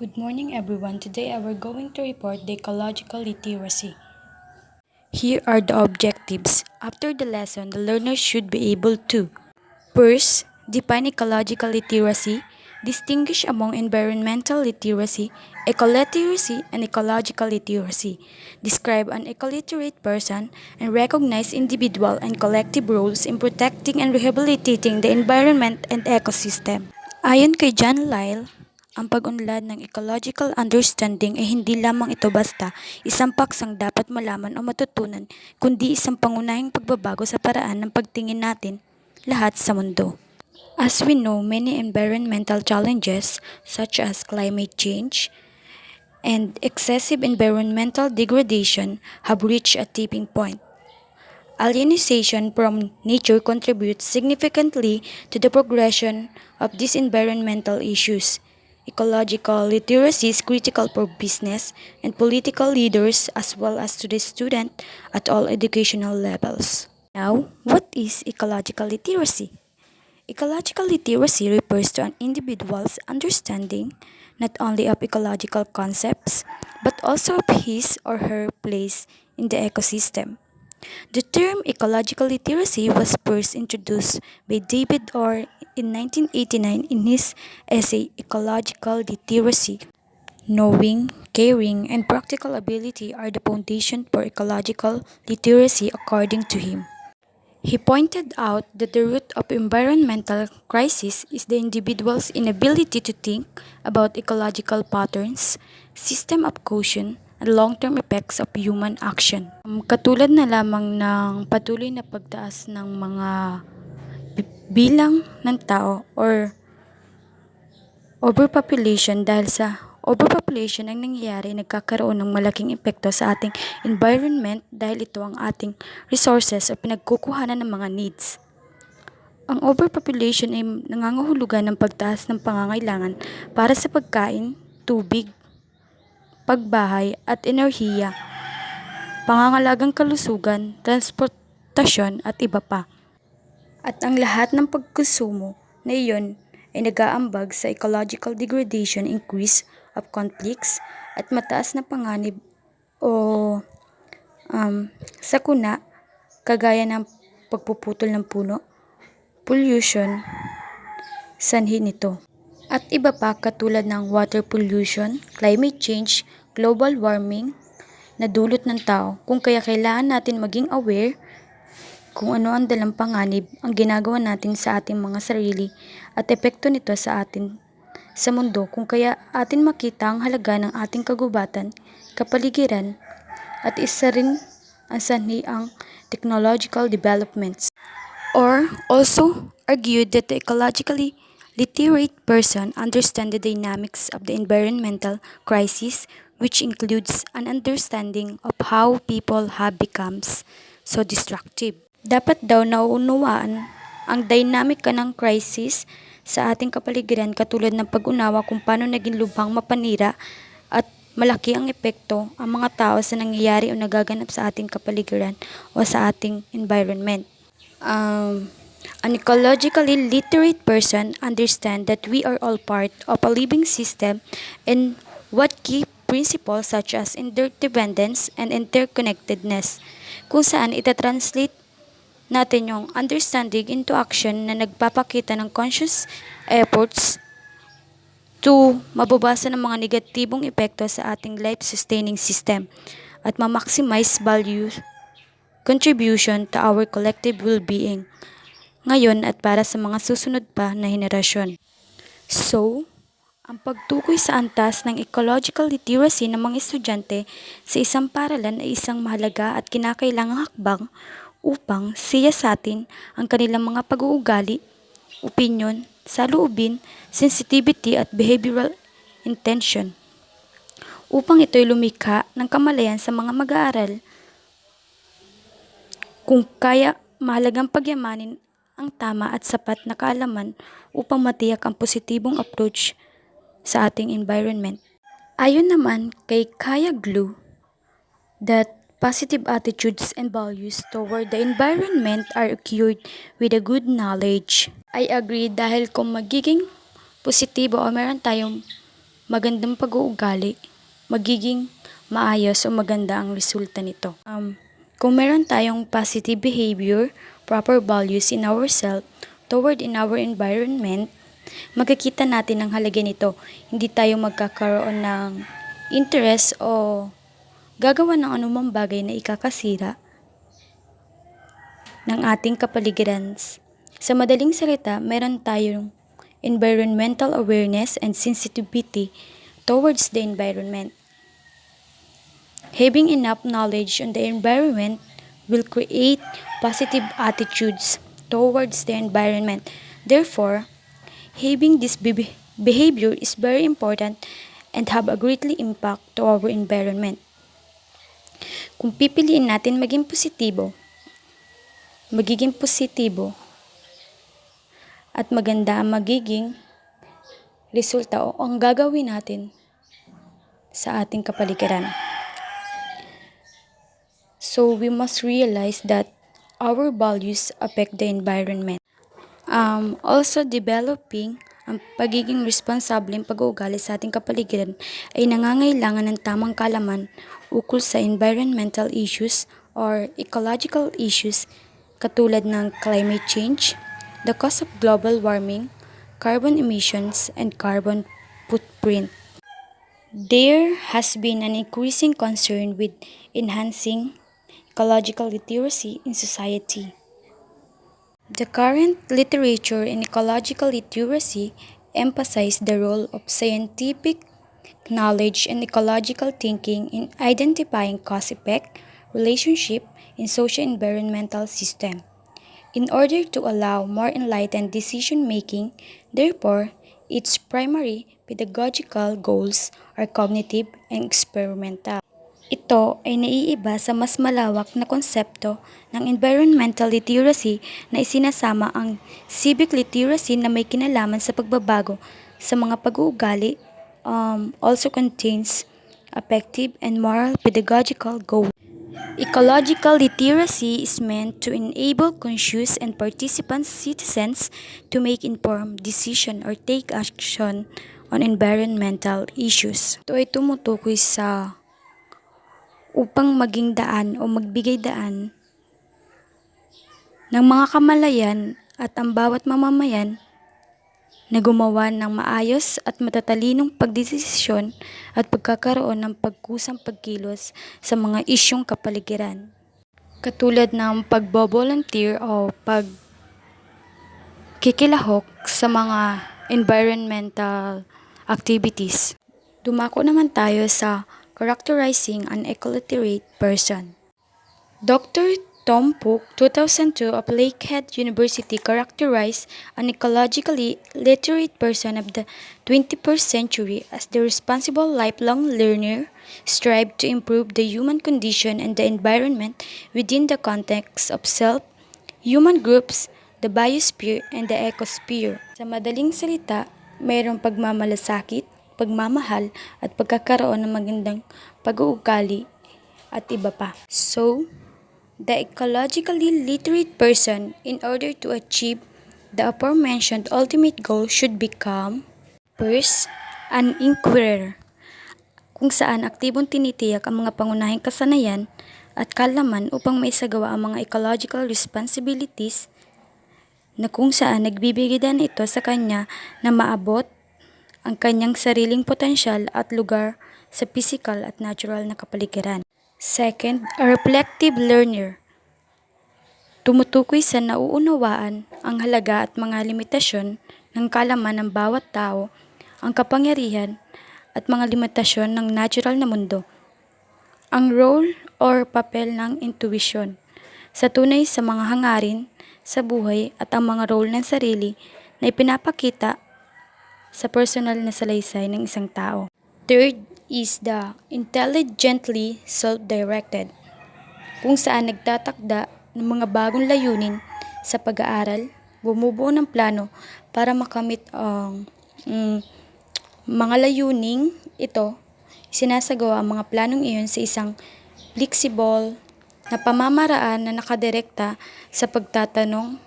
Good morning everyone. Today we're going to report the ecological literacy. Here are the objectives. After the lesson, the learner should be able to: first, define ecological literacy, distinguish among environmental literacy, ecoliteracy, and ecological literacy, describe an ecoliterate person, and recognize individual and collective roles in protecting and rehabilitating the environment and ecosystem. Ayon kay John Lyle, ang pag-unlad ng ecological understanding ay hindi lamang ito basta isang paksang dapat malaman o matutunan, kundi isang pangunahing pagbabago sa paraan ng pagtingin natin lahat sa mundo. As we know, many environmental challenges such as climate change and excessive environmental degradation have reached a tipping point. Alienation from nature contributes significantly to the progression of these environmental issues. Ecological literacy is critical for business and political leaders as well as to the student at all educational levels. Now, what is ecological literacy? Ecological literacy refers to an individual's understanding not only of ecological concepts but also of his or her place in the ecosystem. The term ecological literacy was first introduced by David Orr in 1989 in his essay Ecological Literacy. Knowing, caring, and practical ability are the foundation for ecological literacy according to him. He pointed out that the root of environmental crisis is the individual's inability to think about ecological patterns, system of caution, and long-term effects of human action. Katulad na lamang ng patuloy na pagtaas ng mga bilang ng tao or overpopulation. Dahil sa overpopulation ang nangyayari, nagkakaroon ng malaking epekto sa ating environment dahil ito ang ating resources o pinagkukuhanan ng mga needs. Ang overpopulation ay nangangahulugan ng pagtaas ng pangangailangan para sa pagkain, tubig, pagbahay at enerhiya, pangangalagang kalusugan, transportasyon at iba pa. At ang lahat ng pagkonsumo na iyon ay nag-aambag sa ecological degradation, increase of conflicts at mataas na panganib o sakuna kagaya ng pagpuputol ng puno, pollution, sanhi nito. At iba pa katulad ng water pollution, climate change, global warming na dulot ng tao, kung kaya kailangan natin maging aware kung ano ang dalang panganib ang ginagawa natin sa ating mga sarili at epekto nito sa atin sa mundo, kung kaya atin makita ang halaga ng ating kagubatan, kapaligiran at isa rin ang sanhi ang technological developments. Or also argued that the ecologically literate person understands the dynamics of the environmental crisis, which includes an understanding of how people have become so destructive. Dapat daw nauunawaan ang dynamic ng crisis sa ating kapaligiran katulad ng pag-unawa kung paano naging lubhang mapanira at malaki ang epekto ang mga tao sa nangyayari o nagaganap sa ating kapaligiran o sa ating environment. An ecologically literate person understands that we are all part of a living system and what key principles such as interdependence and interconnectedness, kung saan itatranslate natin yung understanding into action na nagpapakita ng conscious efforts to mababasa ng mga negatibong epekto sa ating life-sustaining system at ma-maximize value contribution to our collective well-being ngayon at para sa mga susunod pa na henerasyon. So, ang pagtukoy sa antas ng ecological literacy ng mga estudyante sa isang paaralan ay isang mahalaga at kinakailangang hakbang upang siyasatin ang kanilang mga pag-uugali, opinion, saloobin, sensitivity at behavioral intention upang ito'y lumikha ng kamalayan sa mga mag-aaral. Kung kaya, mahalagang pagyamanin ang tama at sapat na kaalaman upang matiyak ang positibong approach sa ating environment. Ayon naman kay Kaya Glue, that positive attitudes and values toward the environment are acquired with a good knowledge. I agree dahil kung magiging positibo o meron tayong magandang pag-uugali, magiging maayos o maganda ang resulta nito. Kung meron tayong positive behavior, proper values in ourselves, toward in our environment, magkikita natin ang halaga nito. Hindi tayo magkakaroon ng interest o gagawa ng anumang bagay na ikakasira ng ating kapaligiran. Sa madaling salita, meron tayong environmental awareness and sensitivity towards the environment. Having enough knowledge on the environment will create positive attitudes towards the environment. Therefore, having this behavior is very important and have a greatly impact to our environment. Kung pipiliin natin magiging positibo at maganda ang magiging resulta o ang gagawin natin sa ating kapaligiran. So we must realize that our values affect the environment. Also developing ang pagiging responsableng pag-uugali sa ating kapaligiran ay nangangailangan ng tamang kaalaman ukol sa environmental issues or ecological issues katulad ng climate change, the cause of global warming, carbon emissions, and carbon footprint. There has been an increasing concern with enhancing ecological literacy in society. The current literature in ecological literacy emphasize the role of scientific knowledge and ecological thinking in identifying cause-effect relationship in socio-environmental system. In order to allow more enlightened decision-making, therefore, its primary pedagogical goals are cognitive and experimental. Ito ay naiiba sa mas malawak na konsepto ng environmental literacy na isinasama ang civic literacy na may kinalaman sa pagbabago sa mga pag-uugali, also contains affective and moral pedagogical goals. Ecological literacy is meant to enable conscious and participant citizens to make informed decision or take action on environmental issues. Ito ay tumutukoy sa upang maging daan o magbigay daan ng mga kamalayan at ang bawat mamamayan na gumawa ng maayos at matatalinong pagdesisyon at pagkakaroon ng pagkusang pagkilos sa mga isyong kapaligiran. Katulad ng pagbo-volunteer o pagkikilahok sa mga environmental activities. Dumako naman tayo sa characterizing an ecoliterate person. Dr. Tom Pook, 2002 of Lakehead University, characterized an ecologically literate person of the 21st century as the responsible lifelong learner, strive to improve the human condition and the environment within the context of self, human groups, the biosphere, and the ecosphere. Sa madaling salita, mayroong pagmamalasakit, pagmamahal, at pagkakaroon ng magandang pag-uugali at iba pa. So, the ecologically literate person, in order to achieve the aforementioned ultimate goal, should become, first, an inquirer, kung saan aktibong tinitiyak ang mga pangunahing kasanayan at kaalaman upang maisagawa ang mga ecological responsibilities na kung saan nagbibigay din ito sa kanya na maabot ang kanyang sariling potensyal at lugar sa physical at natural na kapaligiran. Second, a reflective learner. Tumutukoy sa nauunawaan ang halaga at mga limitasyon ng kaalaman ng bawat tao, ang kapangyarihan at mga limitasyon ng natural na mundo. Ang role or papel ng intuition sa tunay sa mga hangarin sa buhay at ang mga role ng sarili na ipinapakita sa personal na salaysay ng isang tao. Third is the intelligently self-directed, kung saan nagtatakda ng mga bagong layunin sa pag-aaral, bumubuo ng plano para makamit ang mga layuning ito. Sinasagawa ang mga planong iyon sa isang flexible na pamamaraan na nakadirekta sa pagtatanong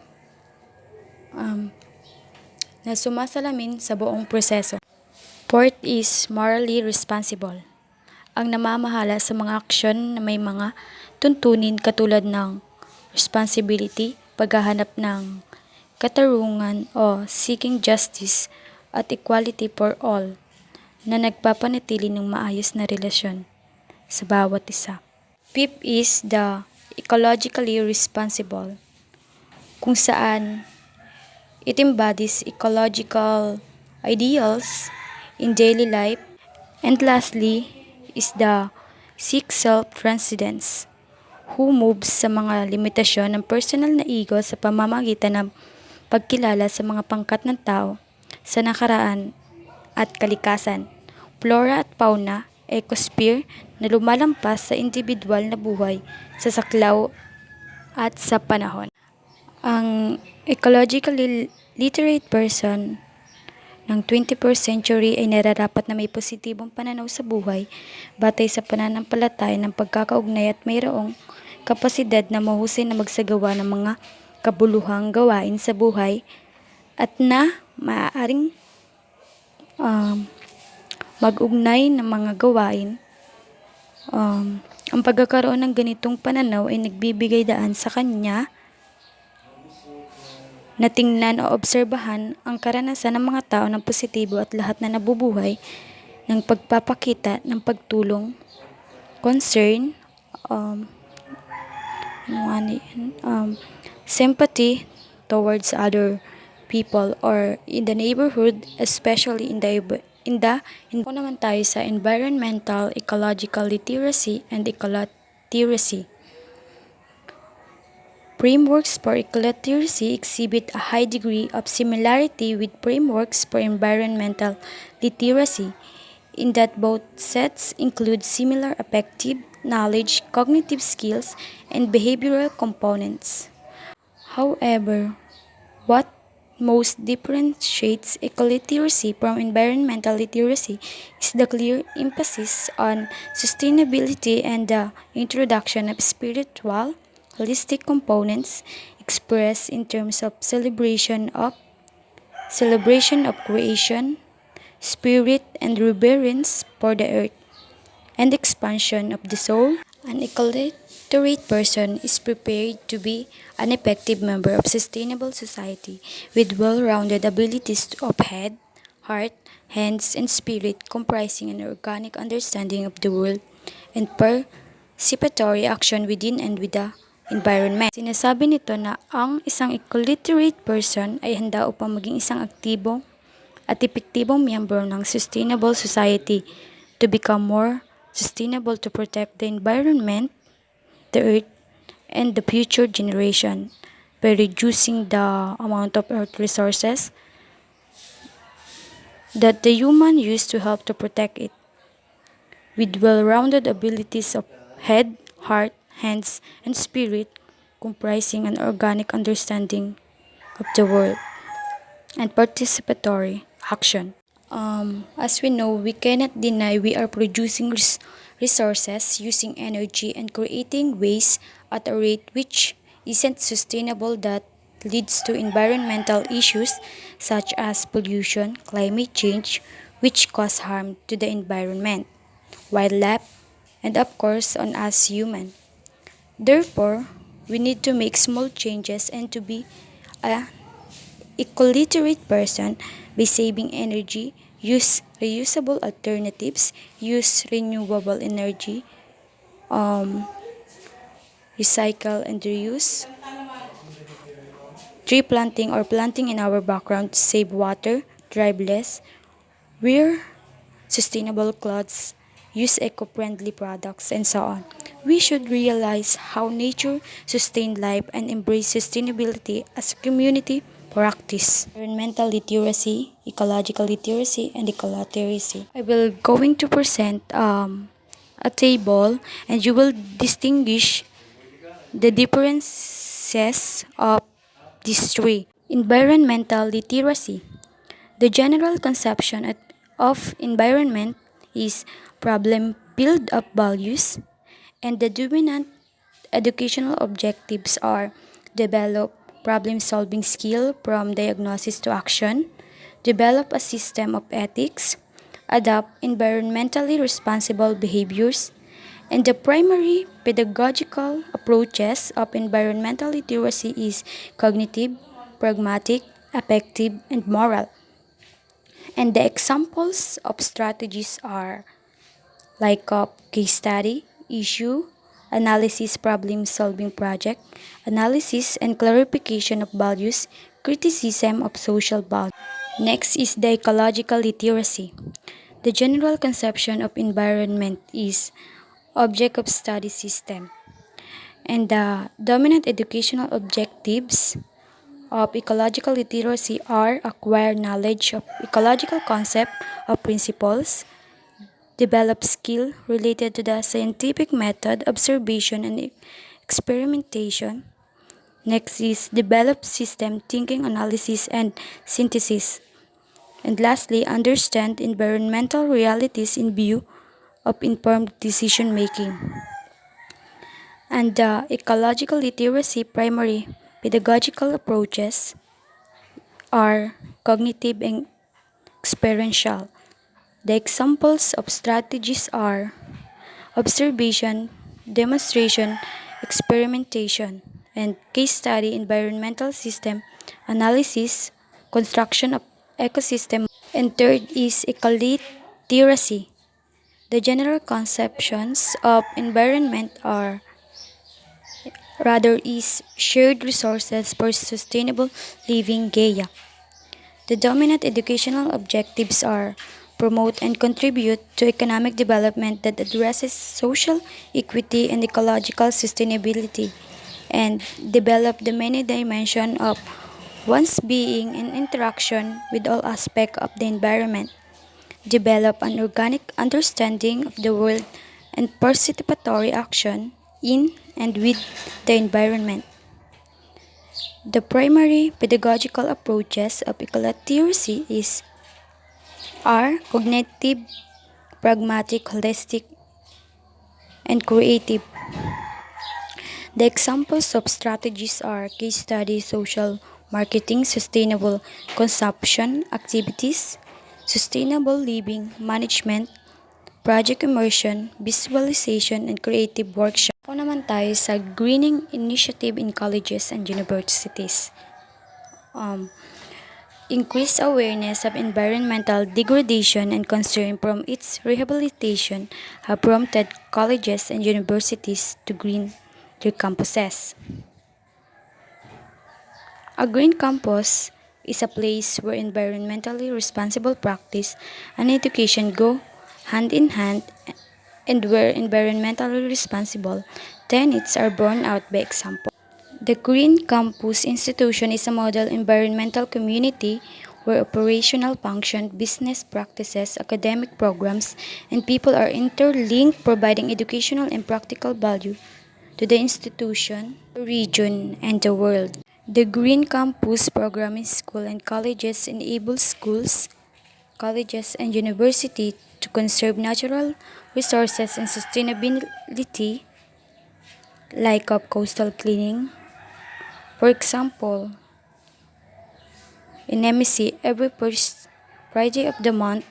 na sumasalamin sa buong proseso. Fourth is morally responsible. Ang namamahala sa mga aksyon na may mga tuntunin katulad ng responsibility, paghahanap ng katarungan o seeking justice at equality for all na nagpapanatili ng maayos na relasyon sa bawat isa. Fifth is the ecologically responsible, kung saan it embodies ecological ideals in daily life. And lastly is the seek self-transcendence, who moves sa mga limitasyon ng personal na ego sa pamamagitan ng pagkilala sa mga pangkat ng tao sa nakaraan at kalikasan, flora at fauna, ecosphere na lumalampas sa individual na buhay sa saklaw at sa panahon. Ang ecologically literate person ng 21st century ay nararapat na may positibong pananaw sa buhay batay sa pananampalataya ng pagkakaugnay at mayroong kapasidad na mahusay na magsagawa ng mga kabuluhang gawain sa buhay at na maaaring mag-ugnay ng mga gawain. Ang pagkakaroon ng ganitong pananaw ay nagbibigay daan sa kanya na tingnan o obserbahan ang karanasan ng mga tao ng positibo at lahat na nabubuhay ng pagpapakita ng pagtulong, concern, sympathy towards other people or in the neighborhood, especially po naman tayo sa environmental, ecological literacy and ecoliteracy. Frameworks for ecological exhibit a high degree of similarity with frameworks for environmental literacy, in that both sets include similar affective, knowledge, cognitive skills, and behavioral components. However, what most differentiates ecoliteracy from environmental literacy is the clear emphasis on sustainability and the introduction of spiritual, holistic components expressed in terms of celebration of creation, spirit, and reverence for the earth, and expansion of the soul. An ecoliterate person is prepared to be an effective member of sustainable society with well-rounded abilities of head, heart, hands, and spirit, comprising an organic understanding of the world and participatory action within and with the environment. Sinasabi nito na ang isang ecoliterate person ay handa upang maging isang aktibong at epektibong miyembro ng sustainable society to become more sustainable, to protect the environment, the earth, and the future generation by reducing the amount of earth resources that the human use to help to protect it, with well-rounded abilities of head, heart, hands, and spirit, comprising an organic understanding of the world and participatory action. As we know, we cannot deny we are producing resources, using energy, and creating waste at a rate which isn't sustainable, that leads to environmental issues such as pollution, climate change, which cause harm to the environment, wildlife, and of course on us human. Therefore, we need to make small changes and to be a ecoliterate person by saving energy, use reusable alternatives, use renewable energy, recycle and reuse, tree planting or planting in our background to save water, drive less, wear sustainable clothes, use eco-friendly products, and so on. We should realize how nature sustained life and embrace sustainability as a community practice. Environmental literacy, ecological literacy, and ecoliteracy. I will going to present a table, and you will distinguish the differences of these three. Environmental literacy. The general conception of environment is problem build up values, and the dominant educational objectives are develop problem-solving skill from diagnosis to action, develop a system of ethics, adopt environmentally responsible behaviors, and the primary pedagogical approaches of environmental literacy is cognitive, pragmatic, affective, and moral. And the examples of strategies are like case study, issue, analysis, problem solving project, analysis and clarification of values, criticism of social values. Next is the ecological literacy. The general conception of environment is object of study system, and the dominant educational objectives of ecological literacy are acquire knowledge of ecological concept of principles, develop skill related to the scientific method, observation, and experimentation. Next is develop system thinking, analysis, and synthesis. And lastly, understand environmental realities in view of informed decision making. And the ecological literacy primary pedagogical approaches are cognitive and experiential. The examples of strategies are observation, demonstration, experimentation, and case study, environmental system analysis, construction of ecosystem. And third is ecoliteracy. The general conceptions of environment are rather is shared resources for sustainable living Gaia. The dominant educational objectives are promote and contribute to economic development that addresses social equity and ecological sustainability, and develop the many dimensions of one's being in interaction with all aspects of the environment, develop an organic understanding of the world and participatory action in and with the environment. The primary pedagogical approaches of ecology are cognitive, pragmatic, holistic, and creative. The examples of strategies are case study, social marketing, sustainable consumption activities, sustainable living management, project immersion, visualization, and creative workshop. Ako naman tayo sa greening initiative in colleges and universities. Increased awareness of environmental degradation and concern from its rehabilitation have prompted colleges and universities to green their campuses. A green campus is a place where environmentally responsible practice and education go hand in hand, and where environmentally responsible tenets are borne out by example. The Green Campus Institution is a model environmental community where operational function, business practices, academic programs, and people are interlinked, providing educational and practical value to the institution, the region, and the world. The Green Campus program in school and colleges enables schools, colleges, and universities to conserve natural resources and sustainability, like of coastal cleaning. For example, in MSc, every first Friday of the month,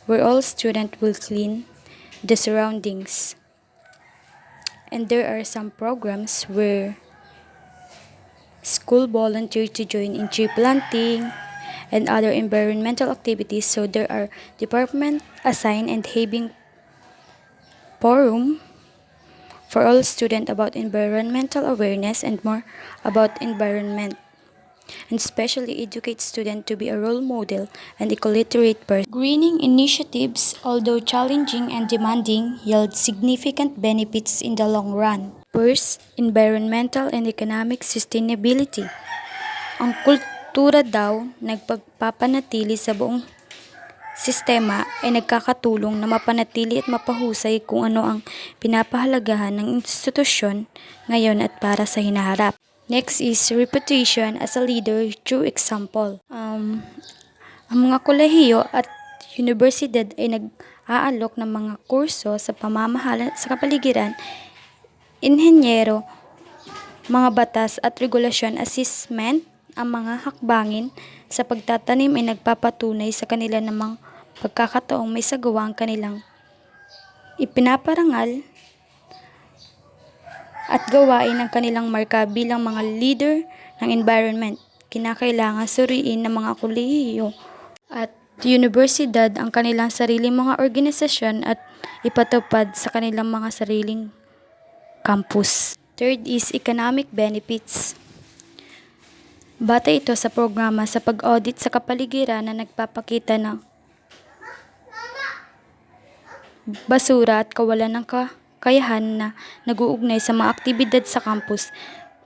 where all students will clean the surroundings. And there are some programs where school volunteer to join in tree planting and other environmental activities. So there are department assigned and having forum for all students about environmental awareness and more about environment, and especially educate students to be a role model and ecoliterate person. Greening initiatives, although challenging and demanding, yield significant benefits in the long run. First, environmental and economic sustainability. Ang kultura daw nagpagpapanatili sa buong sistema ay nagkakatulong na mapanatili at mapahusay kung ano ang pinapahalagahan ng institusyon ngayon at para sa hinaharap. Next is reputation as a leader through example. Ang mga kolehiyo at universidad ay nag-aalok ng mga kurso sa pamamahala sa kapaligiran, inhenyero, mga batas at regulasyon, assessment. Ang mga hakbangin sa pagtatanim ay nagpapatunay sa kanila ng mga pagkakataong may sagawa ang kanilang ipinaparangal at gawain ng kanilang marka bilang mga leader ng environment. Kinakailangan suriin ng mga kolehiyo at universidad ang kanilang sariling mga organisasyon at ipatupad sa kanilang mga sariling campus. Third is economic benefits. Batay ito sa programa sa pag-audit sa kapaligiran na nagpapakita ng basura at kawalan ng kakayahan na nag-uugnay sa mga aktibidad sa campus,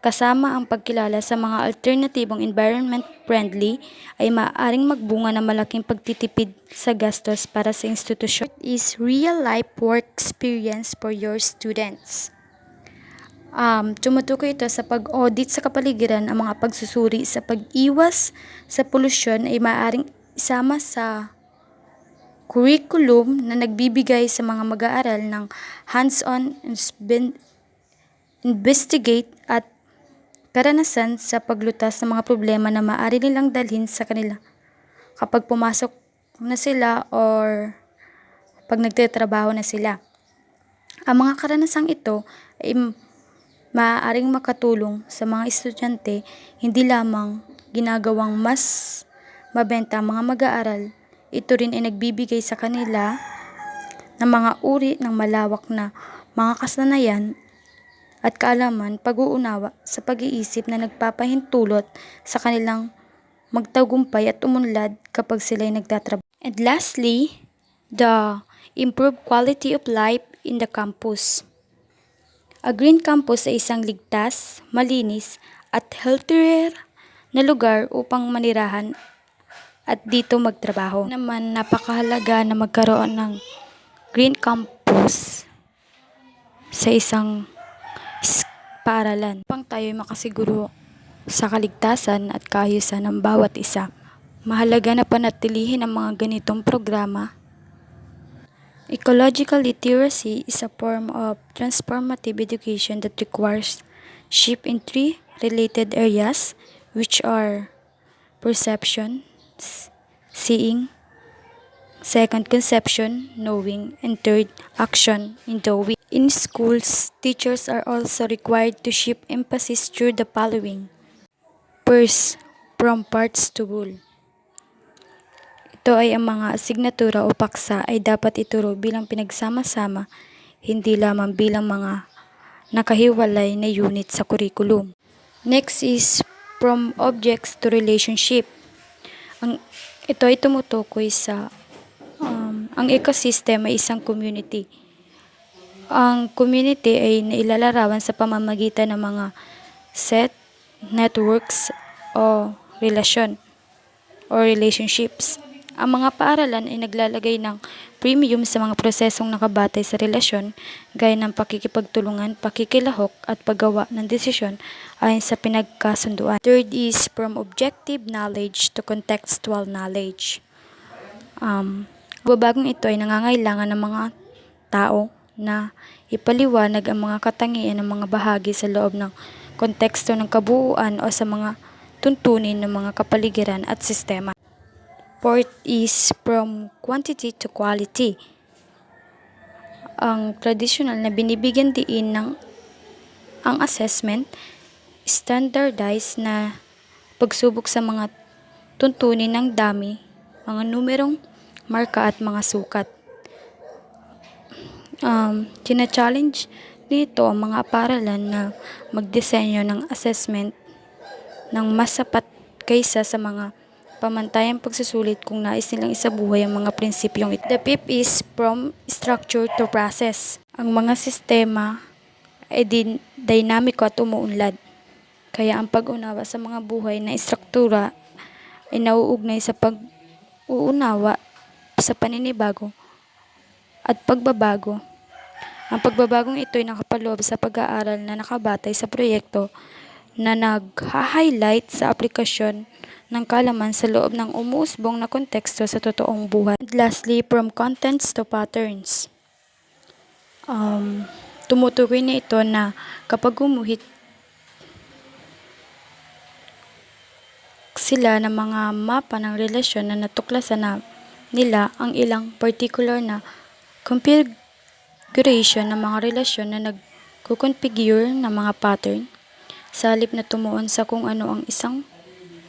kasama ang pagkilala sa mga alternatibong environment-friendly ay maaaring magbunga ng malaking pagtitipid sa gastos para sa institusyon. Is real-life work experience for your students. Tumutukoy ito sa pag-audit sa kapaligiran. Ang mga pagsusuri sa pag-iwas sa polusyon ay maaaring isama sa curriculum na nagbibigay sa mga mag-aaral ng hands-on investigate at karanasan sa paglutas ng mga problema na maaari nilang dalhin sa kanila kapag pumasok na sila or pag nagtatrabaho na sila. Ang mga karanasang ito ay maaaring makatulong sa mga estudyante, hindi lamang ginagawang mas mabenta ang mga mag-aaral, ito rin ay nagbibigay sa kanila ng mga uri ng malawak na mga kasanayan at kaalaman, pag-uunawa sa pag-iisip na nagpapahintulot sa kanilang magtagumpay at umunlad kapag sila'y nagtatrabaho. And lastly, the improved quality of life in the campus. A green campus ay isang ligtas, malinis at healthier na lugar upang manirahan at dito magtrabaho. Naman napakahalaga na magkaroon ng green campus sa isang paaralan upang tayo makasiguro sa kaligtasan at kaayusan ng bawat isa. Mahalaga na panatilihin ang mga ganitong programa. Ecological literacy is a form of transformative education that requires shift in three related areas, which are perception, seeing, second, conception, knowing, and third, action, doing. In schools, teachers are also required to shift emphasis through the following. First, from parts to whole. Ito ay ang mga asignatura o paksa ay dapat ituro bilang pinagsama-sama, hindi lamang bilang mga nakahiwalay na unit sa curriculum. Next is from objects to relationship. Ito ay tumutukoy sa ang ecosystem ay isang community. Ang community ay nailalarawan sa pamamagitan ng mga set, networks, o relasyon o relationships. Ang mga paaralan ay naglalagay ng premium sa mga prosesong nakabatay sa relasyon, gaya ng pakikipagtulungan, pakikilahok at paggawa ng desisyon ayon sa pinagkasunduan. Third is from objective knowledge to contextual knowledge. Babagong ito ay nangangailangan ng mga tao na ipaliwanag ang mga katangian ng mga bahagi sa loob ng konteksto ng kabuuan o sa mga tuntunin ng mga kapaligiran at sistema. Fourth is from quantity to quality. Ang traditional na binibigyan diin ng ang assessment, standardized na pagsubok sa mga tuntunin ng dami, mga numerong marka at mga sukat. Challenge nito ang mga paaralan na magdisenyo ng assessment ng mas sapat kaysa sa mga pamantayang pagsusulit kung nais nilang isabuhay ang mga prinsipyong ito. The fifth is from structure to process. Ang mga sistema ay dynamico at umuunlad. Kaya ang pag-unawa sa mga buhay na istruktura ay nauugnay sa pag-uunawa sa paninibago at pagbabago. Ang pagbabagong ito ay nakapaloob sa pag-aaral na nakabatay sa proyekto na nag-highlight sa aplikasyon ng kaalaman sa loob ng umuusbong na konteksto sa totoong buhay. And lastly, from contents to patterns. Tumutukoy na ito na kapag gumuhit sila ng mga mapa ng relasyon na natuklasan na nila ang ilang particular na configuration ng mga relasyon na nagkukonfigure ng mga pattern sa halip na tumuon sa kung ano ang isang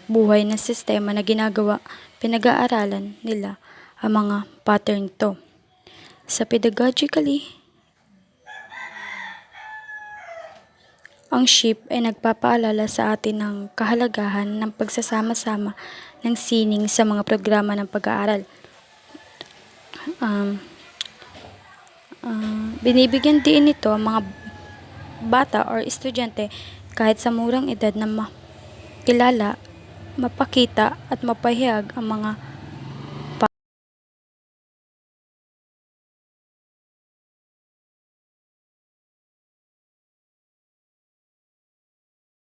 buhay na sistema na ginagawa, pinag-aaralan nila ang mga pattern to. Sa pedagogically, ang SHIP ay nagpapaalala sa atin ng kahalagahan ng pagsasama-sama ng sining sa mga programa ng pag-aaral. Binibigyan din nito ang mga bata or estudyante kahit sa murang edad na makilala, mapakita at mapahayag ang mga